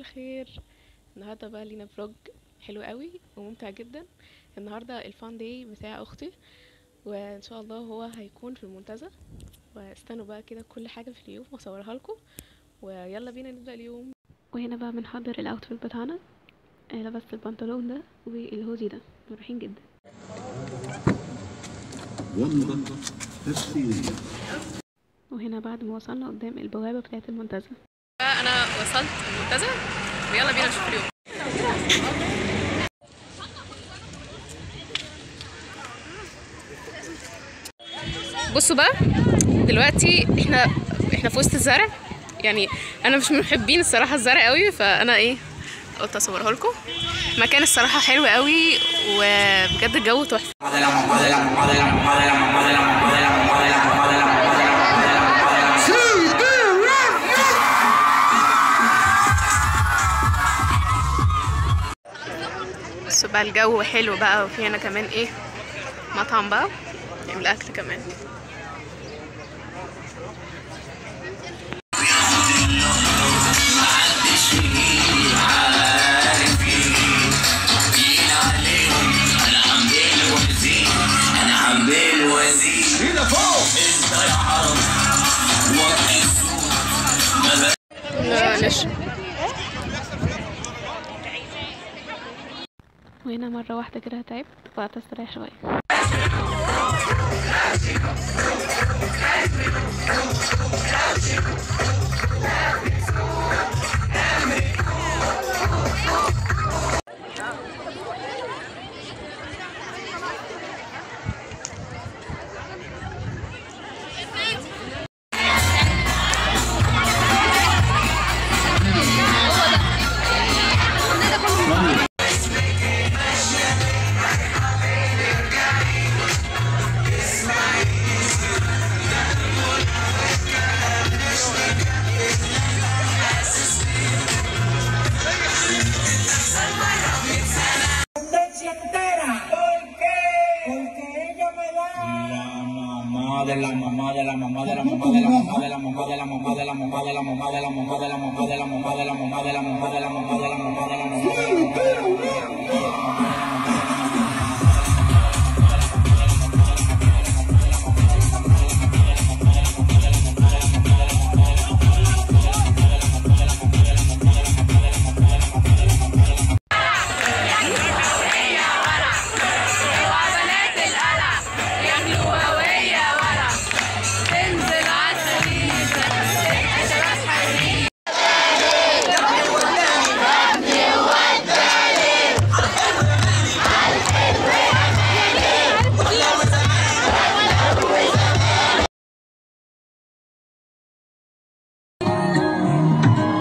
الخير. النهارده بقى لينا فلوج حلو قوي وممتع جدا. النهارده الفان داي بتاع اختي، وان شاء الله هو هيكون في المنتزه. واستنوا بقى كده كل حاجه في اليوم واصورها لكم، ويلا بينا نبدا اليوم. وهنا بقى بنحضر الاوتفيت بتاعنا. لبست البنطلون ده والهودي ده مريحين جدا. وهنا بعد ما وصلنا قدام البوابه بتاعه المنتزه، انا وصلت المنتزه ويلا بينا نشوف اليوم. بصوا بقى دلوقتي احنا في وسط الزرع. يعني انا مش من محبين الصراحه الزرع قوي، فانا قلت اصورها لكم. مكان الصراحه حلو قوي وبجد الجو تحفه. بصوا بقى الجو حلو بقى، وفي هنا كمان مطعم بقى يعمل اكل كمان. وهنا مرة واحدة كده تعبت وقعدت استريح شوية. de la mamá de la mamá de la mamá de la mamá de la mamá de la mamá de la mamá de la mamá de la mamá de la mamá de la mamá de la mamá de la mamá de la mamá de la mamá de la mamá de la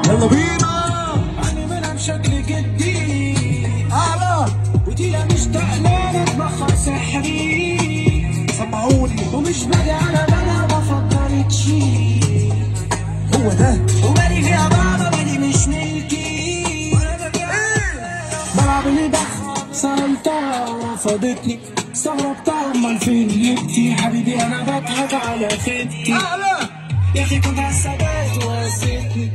يلا بينا. أنا بلعب بشكل جدي ودي مشتاق لنا بخر سحري. سمعوني ومش باجي على بلا بفكر تشيل. هو ده ومالي فيها بابا، مالي مش ملكي. بلعب اللي دخل صرمتها رفضتني، استغربتها امال فين لبتي حبيبي. انا بضحك على خيبتي يا اخي، كنت عالثبات وقستني،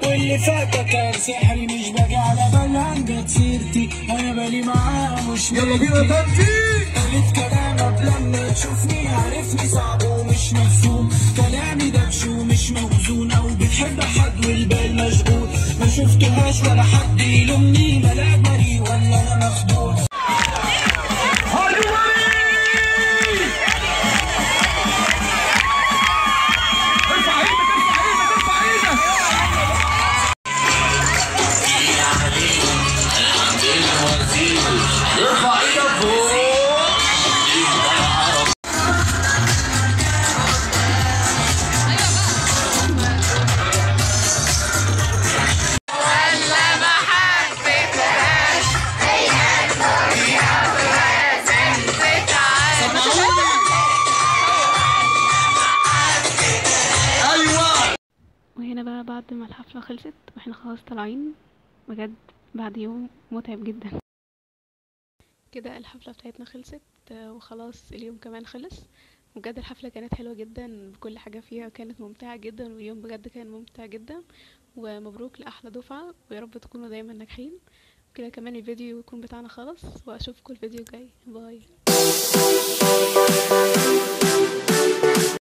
واللي فات كان سحري. مش باجي على بالها جت سيرتي، انا بالي معاها مش يلا بينا تنفيذ. قالت كلامك لما تشوفني عارفني صعب ومش مفهوم. كلامي دبش ومش موزون، او بتحب حد والبال مشغول. ما شفتهاش ولا حد يلومني، ملاك بريء ولا انا مخدوع. وهنا بقى بعد ما الحفلة خلصت واحنا خلاص طالعين، بجد بعد يوم متعب جدا كده الحفلة بتاعتنا خلصت، وخلاص اليوم كمان خلص. وبجد الحفلة كانت حلوة جدا بكل حاجة فيها، كانت ممتعة جدا، واليوم بجد كان ممتع جدا. ومبروك لأحلى دفعة، ويا رب تكونوا دايما ناجحين. كده كمان الفيديو يكون بتاعنا خلص، واشوفكم الفيديو الجاي. باي.